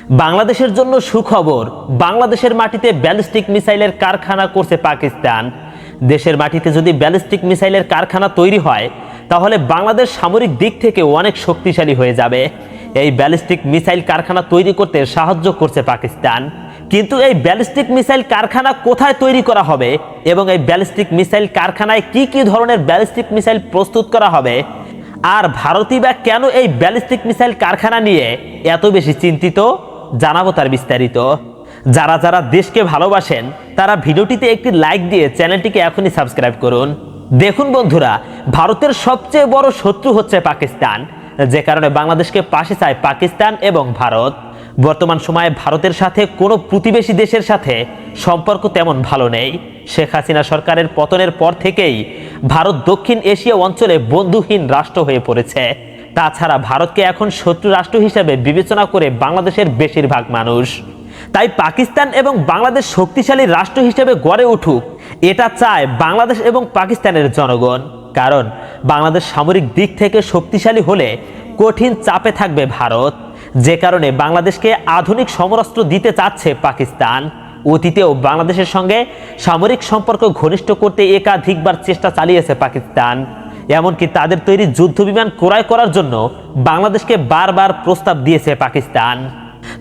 বাংলাদেশের জন্য সুখবর, বাংলাদেশের মাটিতে ব্যালিস্টিক মিসাইলের কারখানা করছে পাকিস্তান। দেশের মাটিতে যদি ব্যালিস্টিক মিসাইলের কারখানা তৈরি হয় তাহলে বাংলাদেশ সামরিক দিক থেকে অনেক শক্তিশালী হয়ে যাবে। এই ব্যালিস্টিক মিসাইল কারখানা তৈরি করতে সাহায্য করছে পাকিস্তান। কিন্তু এই ব্যালিস্টিক মিসাইল কারখানা কোথায় তৈরি করা হবে এবং এই ব্যালিস্টিক মিসাইল কারখানায় কি কি ধরনের ব্যালিস্টিক মিসাইল প্রস্তুত করা হবে, আর ভারতই বা কেন এই ব্যালিস্টিক মিসাইল কারখানা নিয়ে এত বেশি চিন্তিত, জানাবো তার বিস্তারিত। যারা যারা দেশকে ভালোবাসেন তারা ভিডিওটিতে একটি লাইক দিয়ে চ্যানেলটিকে এখনই সাবস্ক্রাইব করুন। দেখুন বন্ধুরা, ভারতের সবচেয়ে বড় শত্রু হচ্ছে পাকিস্তান, যে কারণে বাংলাদেশকে পাশে চায় পাকিস্তান এবং ভারত। বর্তমান সময়ে ভারতের সাথে কোনো প্রতিবেশী দেশের সাথে সম্পর্ক তেমন ভালো নেই। শেখ হাসিনা সরকারের পতনের পর থেকেই ভারত দক্ষিণ এশিয়া অঞ্চলে বন্ধুহীন রাষ্ট্র হয়ে পড়েছে। তাছাড়া ভারতকে এখন শত্রু রাষ্ট্র হিসেবে বিবেচনা করে বাংলাদেশের বেশিরভাগ মানুষ। তাই পাকিস্তান এবং বাংলাদেশ শক্তিশালী রাষ্ট্র হিসেবে গড়ে উঠুক, এটা চায় বাংলাদেশ এবং পাকিস্তানের জনগণ। কারণ বাংলাদেশ সামরিক দিক থেকে শক্তিশালী হলে কঠিন চাপে থাকবে ভারত, যে কারণে বাংলাদেশকে আধুনিক সমরাস্ত্র দিতে চাচ্ছে পাকিস্তান। অতীতেও বাংলাদেশের সঙ্গে সামরিক সম্পর্ক ঘনিষ্ঠ করতে একাধিকবার চেষ্টা চালিয়েছে পাকিস্তান। এমনকি তাদের তৈরি যুদ্ধবিমান ক্রয় করার জন্য বাংলাদেশকে বারবার প্রস্তাব দিয়েছে পাকিস্তান।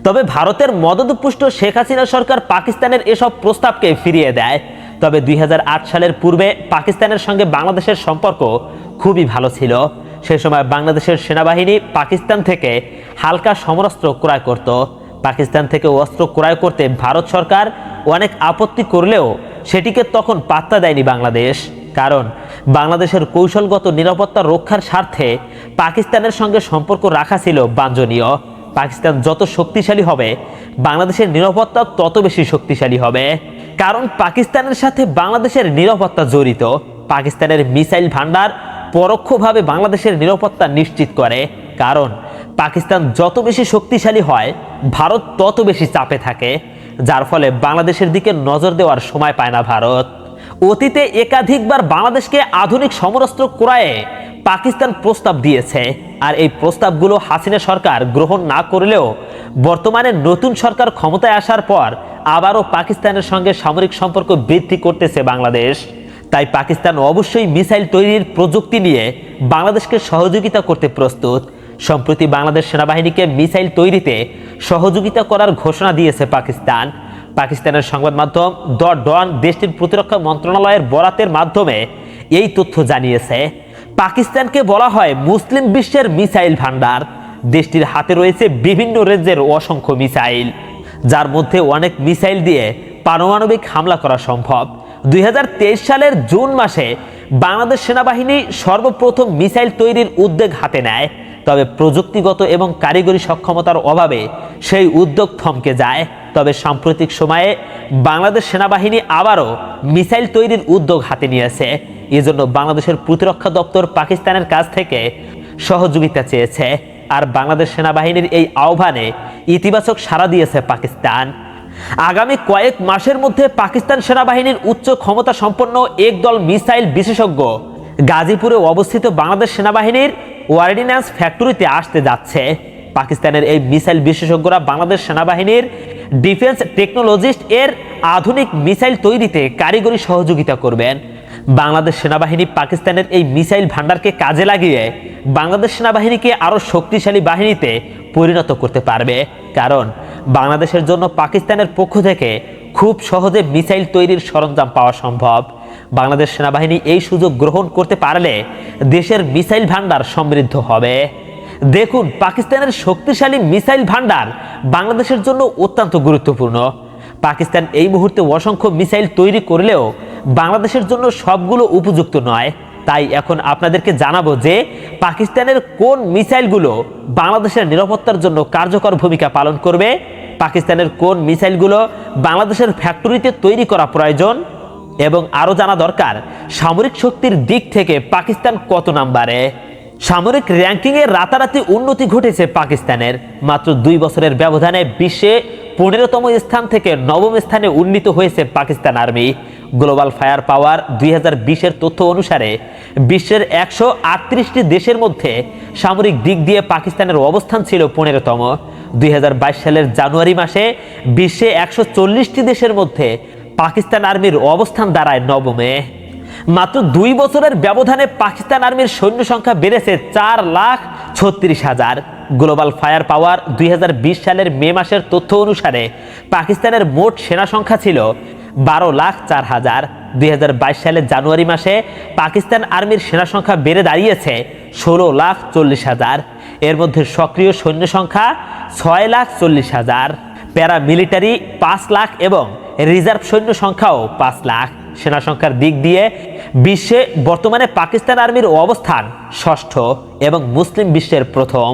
তবে ভারতের মদতপুষ্ট শেখ হাসিনা সরকার পাকিস্তানের এসব প্রস্তাবকে ফিরিয়ে দেয়। তবে 2008 সালের পূর্বে পাকিস্তানের সঙ্গে বাংলাদেশের সম্পর্ক খুবই ভালো ছিল। সে সময় বাংলাদেশের সেনাবাহিনী পাকিস্তান থেকে হালকা সমরাস্ত্র ক্রয় করত। পাকিস্তান থেকে অস্ত্র ক্রয় করতে ভারত সরকার অনেক আপত্তি করলেও সেটিকে তখন পাত্তা দেয়নি বাংলাদেশ। কারণ বাংলাদেশের কৌশলগত নিরাপত্তা রক্ষার স্বার্থে পাকিস্তানের সঙ্গে সম্পর্ক রাখা ছিল বাঞ্ছনীয়। পাকিস্তান যত শক্তিশালী হবে বাংলাদেশের নিরাপত্তা তত বেশি শক্তিশালী হবে। কারণ পাকিস্তানের সাথে বাংলাদেশের নিরাপত্তা জড়িত। পাকিস্তানের মিসাইল ভান্ডার পরোক্ষভাবে বাংলাদেশের নিরাপত্তা নিশ্চিত করে। কারণ পাকিস্তান যত বেশি শক্তিশালী হয় ভারত তত বেশি চাপে থাকে, যার ফলে বাংলাদেশের দিকে নজর দেওয়ার সময় পায় না ভারত। অতীতে একাধিকবার বাংলাদেশকে আধুনিক সমরাস্ত্র ক্রয়ে পাকিস্তান প্রস্তাব দিয়েছে, আর এই প্রস্তাবগুলো হাসিনা সরকার গ্রহণ না করলেও বর্তমানে নতুন সরকার ক্ষমতায় আসার পর আবারও পাকিস্তানের সঙ্গে সামরিক সম্পর্ক বৃদ্ধি করতেছে বাংলাদেশ। তাই পাকিস্তান অবশ্যই মিসাইল তৈরির প্রযুক্তি নিয়ে বাংলাদেশকে সহযোগিতা করতে প্রস্তুত। সম্প্রতি বাংলাদেশ সেনাবাহিনীকে মিসাইল তৈরিতে সহযোগিতা করার ঘোষণা দিয়েছে পাকিস্তান। পাকিস্তানের সংবাদ মাধ্যম দ্য ডন দেশটির প্রতিরক্ষা মন্ত্রণালয়ের বরাতের মাধ্যমে এই তথ্য জানিয়েছে। পাকিস্তানকে বলা হয় মুসলিম বিশ্বের মিসাইল ভান্ডার। দেশটির হাতে রয়েছে বিভিন্ন রেঞ্জের অসংখ্য মিসাইল, যার মধ্যে অনেক মিসাইল দিয়ে পারমাণবিক হামলা করা সম্ভব। 2023 সালের জুন মাসে বাংলাদেশ সেনাবাহিনী সর্বপ্রথম মিসাইল তৈরির উদ্যোগ হাতে নেয়। তবে প্রযুক্তিগত এবং কারিগরি সক্ষমতার অভাবে সেই উদ্যোগ থমকে যায়। তবে সাম্প্রতিক সময়ে বাংলাদেশ সেনাবাহিনী আবারও মিসাইল তৈরির উদ্যোগ হাতে নিয়েছে। এজন্য বাংলাদেশের প্রতিরক্ষা দপ্তর পাকিস্তানের কাছ থেকে সহযোগিতা চেয়েছে। আর বাংলাদেশ সেনাবাহিনীর এই আহ্বানে ইতিবাচক সাড়া দিয়েছে পাকিস্তান। আগামী কয়েক মাসের মধ্যে পাকিস্তান সেনাবাহিনীর উচ্চ ক্ষমতা সম্পন্ন একদল মিসাইল বিশেষজ্ঞ গাজীপুরে অবস্থিত বাংলাদেশ সেনাবাহিনীর অর্ডিন্যান্স ফ্যাক্টরিতে আসতে যাচ্ছে। পাকিস্তানের এই মিসাইল বিশেষজ্ঞরা বাংলাদেশ সেনাবাহিনীর ডিফেন্স টেকনোলজিস্ট এর আধুনিক মিসাইল তৈরিতে কারিগরি সহযোগিতা করবেন। বাংলাদেশ সেনাবাহিনী পাকিস্তানের এই মিসাইল ভান্ডারকে কাজে লাগিয়ে বাংলাদেশ সেনাবাহিনীকে আরও শক্তিশালী বাহিনীতে পরিণত করতে পারবে। কারণ বাংলাদেশের জন্য পাকিস্তানের পক্ষ থেকে খুব সহজে মিসাইল তৈরির সরঞ্জাম পাওয়া সম্ভব। বাংলাদেশ সেনাবাহিনী এই সুযোগ গ্রহণ করতে পারলে দেশের মিসাইল ভান্ডার সমৃদ্ধ হবে। দেখুন, পাকিস্তানের শক্তিশালী মিসাইল ভান্ডার বাংলাদেশের জন্য অত্যন্ত গুরুত্বপূর্ণ। পাকিস্তান এই মুহূর্তে অসংখ্য মিসাইল তৈরি করলেও বাংলাদেশের জন্য সবগুলো উপযুক্ত নয়। তাই এখন আপনাদেরকে জানাবো যে পাকিস্তানের কোন মিসাইলগুলো বাংলাদেশের নিরাপত্তার জন্য কার্যকর ভূমিকা পালন করবে, পাকিস্তানের কোন মিসাইলগুলো বাংলাদেশের ফ্যাক্টরিতে তৈরি করা প্রয়োজন, এবং আরও জানা দরকার সামরিক শক্তির দিক থেকে পাকিস্তান কত নম্বরে। সামরিক র্যাঙ্কিংয়ে রাতারাতি উন্নতি ঘটেছে পাকিস্তানের। মাত্র 2 বছরের ব্যবধানে বিশ্বে 15তম স্থান থেকে 9ম স্থানে উন্নীত হয়েছে Pakistan army. Global fire power 2020-এর তথ্য অনুসারে বিশ্বের 138টি দেশের মধ্যে সামরিক দিক দিয়ে পাকিস্তানের অবস্থান ছিল 15তম। 2022 সালের জানুয়ারি মাসে বিশ্বে 140টি দেশের মধ্যে পাকিস্তান আর্মির অবস্থান দাঁড়ায় নবমে। মাত্র 2 বছরের ব্যবধানে পাকিস্তান আর্মির সৈন্য সংখ্যা বেড়েছে 4,36,000। গ্লোবাল ফায়ার পাওয়ার 2020 সালের মে মাসের তথ্য অনুসারে পাকিস্তানের মোট সেনা সংখ্যা ছিল 12,04,000। 2022 সালের জানুয়ারি মাসে পাকিস্তান আর্মির সেনা সংখ্যা বেড়ে দাঁড়িয়েছে 16,40,000। এর মধ্যে সক্রিয় সৈন্য সংখ্যা 6,40,000, প্যারামিলিটারি 5 লাখ এবং রিজার্ভ সৈন্য সংখ্যাও 5 লাখ। সেনা সংখ্যার দিক দিয়ে বিশ্বে বর্তমানে পাকিস্তান আর্মির অবস্থান ষষ্ঠ এবং মুসলিম বিশ্বের প্রথম।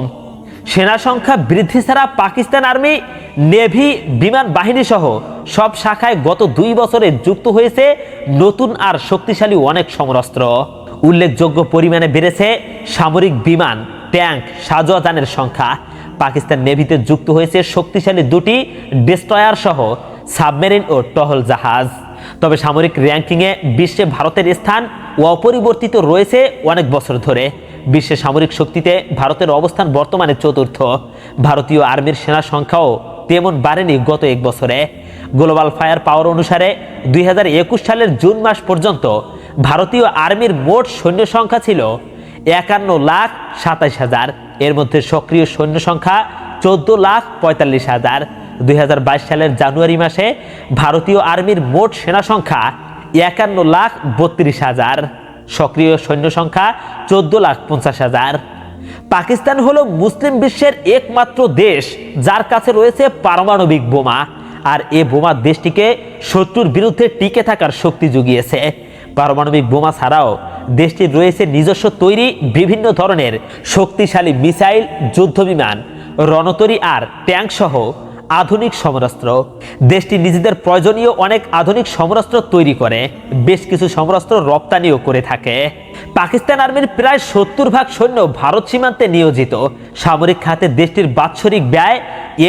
সেনা সংখ্যা বৃদ্ধি ছাড়া পাকিস্তান আর্মি, নেভি, বিমান বাহিনী সহ সব শাখায় গত 2 বছরে যুক্ত হয়েছে নতুন আর শক্তিশালী অনেক সমরাস্ত্র। উল্লেখযোগ্য পরিমাণে বেড়েছে সামরিক বিমান, ট্যাঙ্ক, সাজোয়াজানের সংখ্যা। পাকিস্তান নেভিতে যুক্ত হয়েছে শক্তিশালী 2টি ডেস্ট্রয়ার সহ সাবমেরিন ও টহল জাহাজ। তবে সামরিক র্যাঙ্কিংয়ে বিশ্বে ভারতের স্থান অপরিবর্তিত রয়েছে অনেক বছর ধরে। বিশ্বে সামরিক শক্তিতে ভারতের অবস্থান বর্তমানে চতুর্থ। ভারতীয় আর্মির সেনা সংখ্যাও তেমন বাড়েনি গত 1 বছরে। গ্লোবাল ফায়ার পাওয়ার অনুসারে 2021 সালের জুন মাস পর্যন্ত ভারতীয় আর্মির মোট সৈন্য সংখ্যা ছিল 51,27,000। এর মধ্যে সক্রিয় সৈন্য সংখ্যা 14,45,000। 2022 সালের জানুয়ারি মাসে ভারতীয় আর্মির মোট সেনা সংখ্যা 51,32,000, সক্রিয় সৈন্য সংখ্যা 14,50,000। পাকিস্তান হলো মুসলিম বিশ্বের একমাত্র দেশ যার কাছে রয়েছে পারমাণবিক বোমা, আর এ বোমা দেশটিকে শত্রুর বিরুদ্ধে টিকে থাকার শক্তি জুগিয়েছে। পারমাণবিক বোমা ছাড়াও দেশটির রয়েছে নিজস্ব তৈরি বিভিন্ন ধরনের শক্তিশালী মিসাইল, যুদ্ধবিমান, রণতরী আর ট্যাঙ্ক সহ আধুনিক সমরাস্ত্র। দেশটি নিজেদের প্রয়োজনীয় অনেক আধুনিক সমরাস্ত্র তৈরি করে, বেশ কিছু সমরাস্ত্র রপ্তানিও করে থাকে। পাকিস্তান আর্মির প্রায় 70% সৈন্য ভারত সীমান্তে নিয়োজিত। সামরিক খাতে দেশটির বাৎসরিক ব্যয়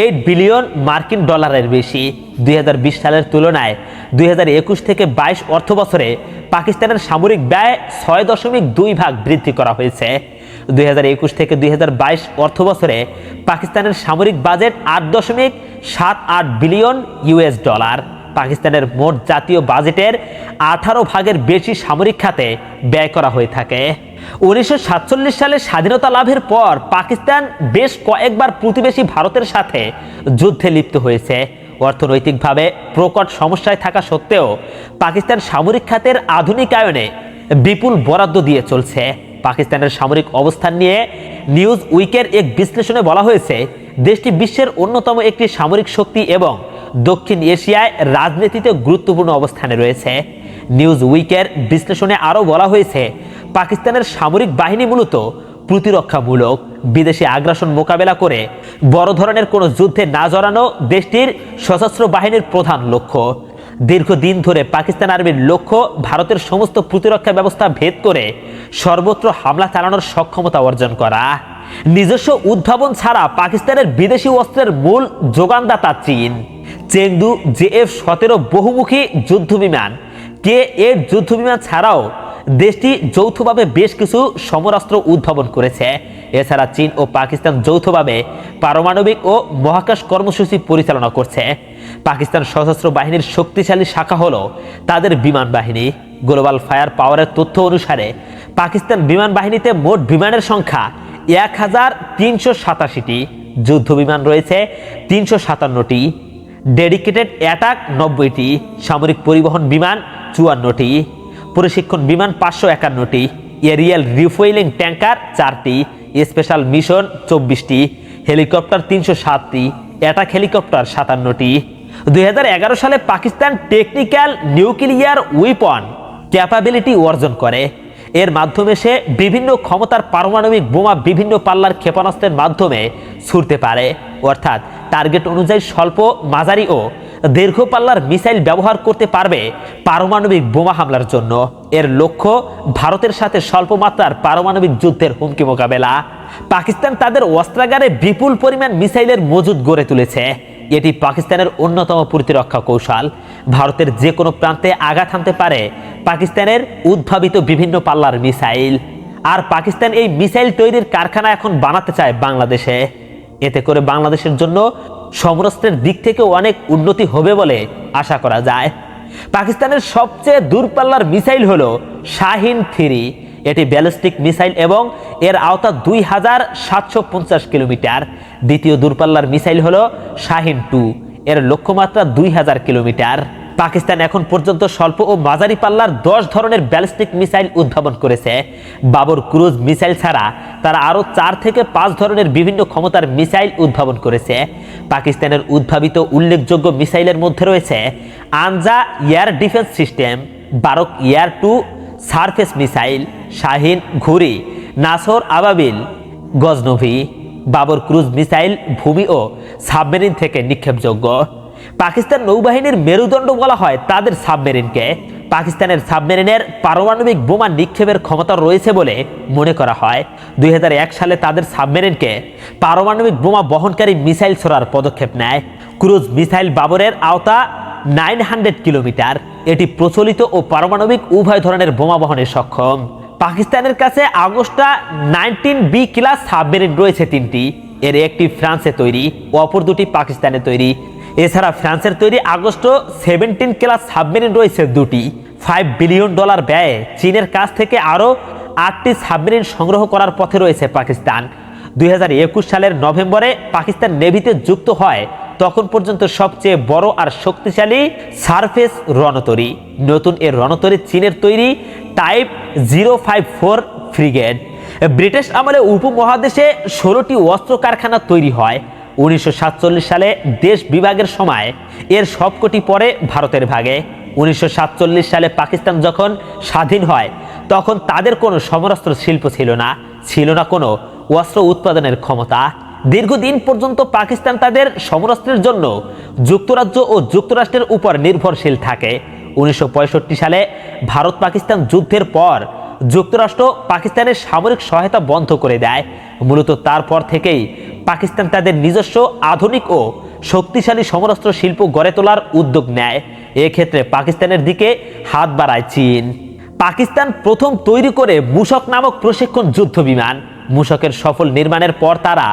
8 বিলিয়ন মার্কিন ডলারের বেশি। 2020 সালের তুলনায় 2021 থেকে 22 অর্থ বছরে পাকিস্তানের সামরিক ব্যয় 6.2 বৃদ্ধি করা হয়েছে। 2021 থেকে 2022 অর্থ বছরে পাকিস্তানের সামরিক বাজেট 8.78 বিলিয়ন ইউএস ডলার। পাকিস্তানের মোট জাতীয় বাজেটের 18% বেশি সামরিক খাতে ব্যয় করা হয়ে থাকে। 1947 সালে স্বাধীনতা লাভের পর পাকিস্তান বেশ কয়েকবার প্রতিবেশী ভারতের সাথে যুদ্ধে লিপ্ত হয়েছে। অর্থনৈতিকভাবে প্রকট সমস্যায় থাকা সত্ত্বেও পাকিস্তান সামরিক খাতের আধুনিকায়নে বিপুল বরাদ্দ দিয়ে চলছে। পাকিস্তানের সামরিক অবস্থান নিয়ে নিউজ উইকের এক বিশ্লেষণে বলা হয়েছে, দেশটি বিশ্বের অন্যতম একটি সামরিক শক্তি এবং দক্ষিণ এশিয়ায় রাজনীতিতে গুরুত্বপূর্ণ অবস্থানে রয়েছে। নিউজ উইকের বিশ্লেষণে আরও বলা হয়েছে, পাকিস্তানের সামরিক বাহিনী মূলত প্রতিরক্ষামূলক, বিদেশি আগ্রাসন মোকাবেলা করে বড় ধরনের কোনো যুদ্ধে না জড়ানো দেশটির সশস্ত্র বাহিনীর প্রধান লক্ষ্য। দীর্ঘদিন ধরে পাকিস্তান আর্মির লক্ষ্য ভারতের সমস্ত প্রতিরক্ষা ব্যবস্থা ভেদ করে সর্বত্র হামলা চালানোর সক্ষমতা অর্জন করা। নিজস্ব উদ্ভাবন ছাড়া পাকিস্তানের বিদেশি অস্ত্রের মূল যোগানদাতা চীন। চেংদু JF-17 বহুমুখী যুদ্ধবিমান, K-8 যুদ্ধবিমান ছাড়াও দেশটি যৌথভাবে বেশ কিছু সমরাস্ত্র উদ্ভাবন করেছে। এছাড়া চীন ও পাকিস্তান যৌথভাবে পারমাণবিক ও মহাকাশ কর্মসূচি পরিচালনা করছে। পাকিস্তান সশস্ত্র বাহিনীর শক্তিশালী শাখা হলো তাদের বিমান বাহিনী। গ্লোবাল ফায়ার পাওয়ারের তথ্য অনুসারে পাকিস্তান বিমান বাহিনীতে মোট বিমানের সংখ্যা 1,387টি, যুদ্ধ বিমান রয়েছে 357টি, ডেডিকেটেড অ্যাটাক 90টি, সামরিক পরিবহন বিমান 54টি, প্রশিক্ষণ বিমান 551টি, এরিয়াল রিফুয়েলিং ট্যাঙ্কার 4টি, স্পেশাল মিশন 24টি, হেলিকপ্টার 307টি, অ্যাটাক হেলিকপ্টার 57টি। 2011 সালে Pakistan technical nuclear weapon capability অর্জন করে। এর মাধ্যমে সে বিভিন্ন ক্ষমতার পারমাণবিক বোমা বিভিন্ন পাল্লার ক্ষেপণাস্ত্রের মাধ্যমে ছুড়তে পারে, অর্থাৎ টার্গেট অনুযায়ী স্বল্প, মাঝারি ও দীর্ঘ পাল্লার মিসাইল ব্যবহার করতে পারবে পারমাণবিক বোমা হামলার জন্য। এর লক্ষ্য ভারতের সাথে স্বল্প মাত্রার পারমাণবিক যুদ্ধের হুমকি মোকাবেলা। পাকিস্তান তাদের অস্ত্রাগারে বিপুল পরিমাণ মিসাইলের মজুদ গড়ে তুলেছে। এটি পাকিস্তানের অন্যতম প্রতিরক্ষা কৌশল। ভারতের যে কোনো প্রান্তে আঘাত হানতে পারে পাকিস্তানের উদ্ভাবিত বিভিন্ন পাল্লার মিসাইল। আর পাকিস্তান এই মিসাইল তৈরির কারখানা এখন বানাতে চায় বাংলাদেশে। এতে করে বাংলাদেশের জন্য সমরাস্ত্রের দিক থেকে অনেক উন্নতি হবে বলে আশা করা যায়। পাকিস্তানের সবচেয়ে দূরপাল্লার মিসাইল হলো শাহিন-3। এটি ব্যালিস্টিক মিসাইল এবং এর আওতা 2750 কিলোমিটার। দ্বিতীয় দূরপাল্লার মিসাইল হলো শাহিন-2, এর লক্ষ্যমাত্রা 2000 কিলোমিটার। পাকিস্তান এখন পর্যন্ত স্বল্প ও মাঝারি পাল্লার 10 ধরনের ব্যালিস্টিক মিসাইল উদ্ভাবন করেছে। বাবর ক্রুজ মিসাইল ছাড়া তারা আরও 4 থেকে 5 ধরনের বিভিন্ন ক্ষমতার মিসাইল উদ্ভাবন করেছে। পাকিস্তানের উদ্ভাবিত উল্লেখযোগ্য মিসাইলের মধ্যে রয়েছে Anza air defence system, Barak air to surface missile, Shaheen Ghauri, Nasr আবাবিল, গজনভি। বাবর ক্রুজ মিসাইল ভূমি ও সাবমেরিন থেকে নিক্ষেপযোগ্য। পাকিস্তান নৌবাহিনীর মেরুদণ্ড বলা হয় তাদের সাবমেরিনকে। পাকিস্তানের সাবমেরিনের পারমাণবিক বোমা নিক্ষেপের ক্ষমতা রয়েছে বলে মনে করা হয়। 2001 সালে তাদের সাবমেরিনকে পারমাণবিক বোমা বহনকারী মিসাইল ছোড়ার পদক্ষেপ নেয়। ক্রুজ মিসাইল বাবরের আওতা 900 কিলোমিটার। এটি প্রচলিত ও পারমাণবিক উভয় ধরনের বোমা বহনে সক্ষম। পাকিস্তানের কাছে আগস্টা 19B ক্লাস সাবমেরিন রয়েছে 3টি। এর একটি ফ্রান্সে তৈরি, অপর দুটি পাকিস্তানে তৈরি। এছাড়া ফ্রান্সের তৈরি আগস্ট 17 ক্লাস সাবমেরিন রয়েছে 2টি। $5 বিলিয়ন ব্যয়ে চীনের কাছ থেকে আরও 8টি সাবমেরিন সংগ্রহ করার পথে রয়েছে পাকিস্তান। 2021 সালের নভেম্বরে পাকিস্তান নেভিতে যুক্ত হয় তখন পর্যন্ত সবচেয়ে বড় আর শক্তিশালী সারফেস রণতরী। নতুন এর রণতরী চীনের তৈরি টাইপ 054 ফ্রিগেট। ব্রিটিশ আমলে উপমহাদেশে 16টি অস্ত্র কারখানা তৈরি হয়। 1947 সালে দেশ বিভাগের সময় এর সবকটি পরে ভারতের ভাগে। 1947 সালে পাকিস্তান যখন স্বাধীন হয় তখন তাদের কোনো সমরাস্ত্র শিল্প ছিল না কোনো অস্ত্র উৎপাদনের ক্ষমতা। দীর্ঘদিন পর্যন্ত পাকিস্তান তাদের সমরাস্ত্রের জন্য যুক্তরাজ্য ও যুক্তরাষ্ট্রের উপর নির্ভরশীল থাকে। 1965 সালে ভারত পাকিস্তান যুদ্ধের পর যুক্তরাষ্ট্র পাকিস্তানের সামরিক সহায়তা বন্ধ করে দেয়। মূলত তারপর থেকেই পাকিস্তান তাদের নিজস্ব আধুনিক ও শক্তিশালী সমরাস্ত্র শিল্প গড়ে তোলার উদ্যোগ নেয়। এক্ষেত্রে পাকিস্তানের দিকে হাত বাড়ায় চীন। পাকিস্তান প্রথম তৈরি করে মূষক নামক প্রশিক্ষণ যুদ্ধ বিমান। মূষকের সফল নির্মাণের পর তারা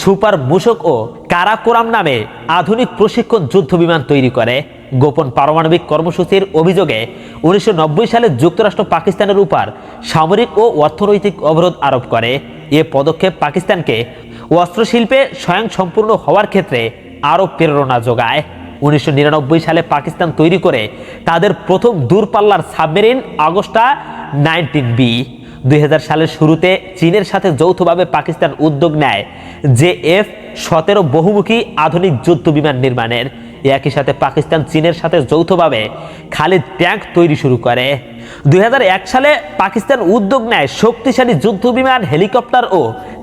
সুপার মূষক ও কারাকোরাম নামে আধুনিক প্রশিক্ষণ যুদ্ধ বিমান তৈরি করে। গোপন পারমাণবিক কর্মসূচির অভিযোগে 1990 সালে যুক্তরাষ্ট্র পাকিস্তানের উপর সামরিক ও অর্থনৈতিক অবরোধ আরোপ করে। এ পদক্ষেপ পাকিস্তানকে অস্ত্রশিল্পে স্বয়ংসম্পূর্ণ হওয়ার ক্ষেত্রে আরও প্রেরণা যোগায়। 1999 সালে পাকিস্তান তৈরি করে তাদের প্রথম দূরপাল্লার সাবমেরিন আগস্টা 19B। 2000 সালের শুরুতে চীনের সাথে যৌথভাবে পাকিস্তান উদ্যোগ নেয় যে F-17 বহুমুখী আধুনিক যুদ্ধ বিমান নির্মাণের। একই সাথে পাকিস্তান চীনের সাথে যৌথভাবে খালিদ ট্যাঙ্ক তৈরি শুরু করে। 2001 সালে পাকিস্তান উদ্যোগ নেয় শক্তিশালী যুদ্ধ বিমান, হেলিকপ্টার ও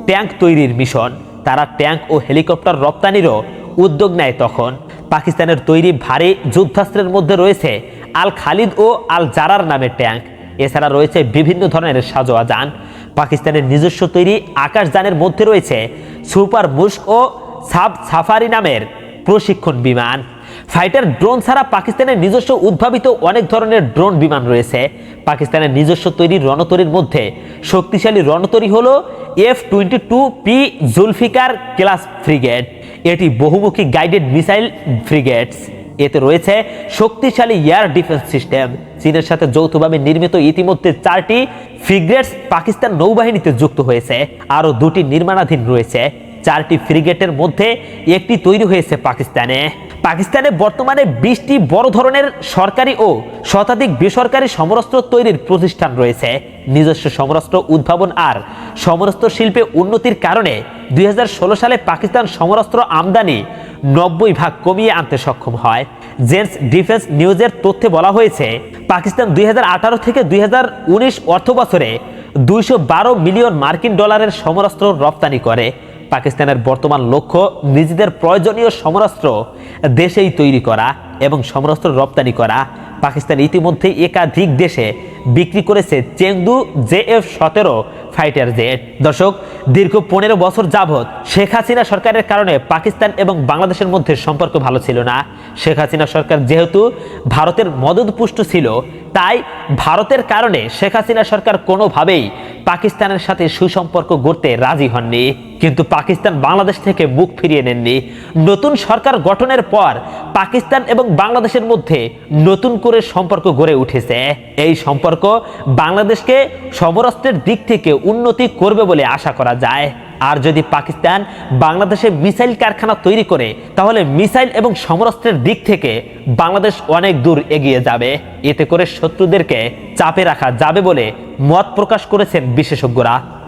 ট্যাঙ্ক তৈরির মিশন। তারা ট্যাঙ্ক ও হেলিকপ্টার রপ্তানিরও উদ্যোগ নেয় তখন। পাকিস্তানের তৈরি ভারী যুদ্ধাস্ত্রের মধ্যে রয়েছে আল খালিদ ও আল জারার নামের ট্যাঙ্ক। এছাড়া রয়েছে বিভিন্ন ধরনের সাজোয়া যান। পাকিস্তানের নিজস্ব তৈরি আকাশযানের মধ্যে রয়েছে সুপার মুশক ও সাব সাফারি নামের প্রশিক্ষণ বিমান। ফাইটার ড্রোন ছাড়া পাকিস্তানের নিজস্ব উদ্ভাবিত অনেক ধরনের ড্রোন বিমান রয়েছে। পাকিস্তানের নিজস্ব তৈরি রণতরীর মধ্যে শক্তিশালী রণতরী হলো F-22P জুলফিকার ক্লাস ফ্রিগেট। এটি বহুমুখী গাইডেড মিসাইল ফ্রিগেটস। এতে রয়েছে শক্তিশালী এয়ার ডিফেন্স সিস্টেম। চীনের সাথে যৌথভাবে নির্মিত ইতিমধ্যে 4টি ফ্রিগেটস পাকিস্তান নৌবাহিনীতে যুক্ত হয়েছে। আরও 2টি নির্মাণাধীন রয়েছে। 4টি ফ্রিগেটের মধ্যে একটি তৈরি হয়েছে পাকিস্তানে বর্তমানে 20টি বড় ধরনের সরকারি ও শতাধিক বেসরকারি সমরাস্ত্র তৈরির প্রতিষ্ঠান রয়েছে। নিজস্ব সমরাস্ত্র উদ্ভাবন আর সমরাস্ত্র শিল্পে উন্নতির কারণে 2016 সালে পাকিস্তান সমরাস্ত্র আমদানি 90% কমিয়ে আনতে সক্ষম হয়। জেন্স ডিফেন্স নিউজের তথ্যে বলা হয়েছে পাকিস্তান 2018 থেকে 2019 অর্থ বছরে $212 মিলিয়ন সমরাস্ত্র রপ্তানি করে। পাকিস্তানের বর্তমান লক্ষ্য নিজেদের প্রয়োজনীয় সমরাস্ত্র দেশেই তৈরি করা এবং সমরাস্ত্র রপ্তানি করা। পাকিস্তান ইতিমধ্যে একাধিক দেশে বিক্রি করেছে চেংদু JF-17 ফাইটার জেট। দর্শক, দীর্ঘ 15 বছর যাবৎ শেখ হাসিনা সরকারের কারণে পাকিস্তান এবং বাংলাদেশের মধ্যে সম্পর্ক ভালো ছিল না। শেখ হাসিনা সরকার যেহেতু ভারতের মদতপুষ্ট ছিল, তাই ভারতের কারণে শেখ হাসিনা সরকার কোনোভাবেই পাকিস্তানের সাথে সুসম্পর্ক গড়তে রাজি হননি। কিন্তু পাকিস্তান বাংলাদেশ থেকে মুখ ফিরিয়ে নেননি। নতুন সরকার গঠনের পর পাকিস্তান এবং বাংলাদেশের মধ্যে নতুন করে সম্পর্ক গড়ে উঠেছে। এই সম্পর্ক বাংলাদেশকে সমরাস্ত্রের দিক থেকে উন্নতি করবে বলে আশা করা যায়। আর যদি পাকিস্তান বাংলাদেশে মিসাইল কারখানা তৈরি করে, তাহলে মিসাইল এবং সমরাস্ত্রের দিক থেকে বাংলাদেশ অনেক দূর এগিয়ে যাবে। এতে করে শত্রুদেরকে চাপে রাখা যাবে বলে মত প্রকাশ করেছেন বিশেষজ্ঞরা।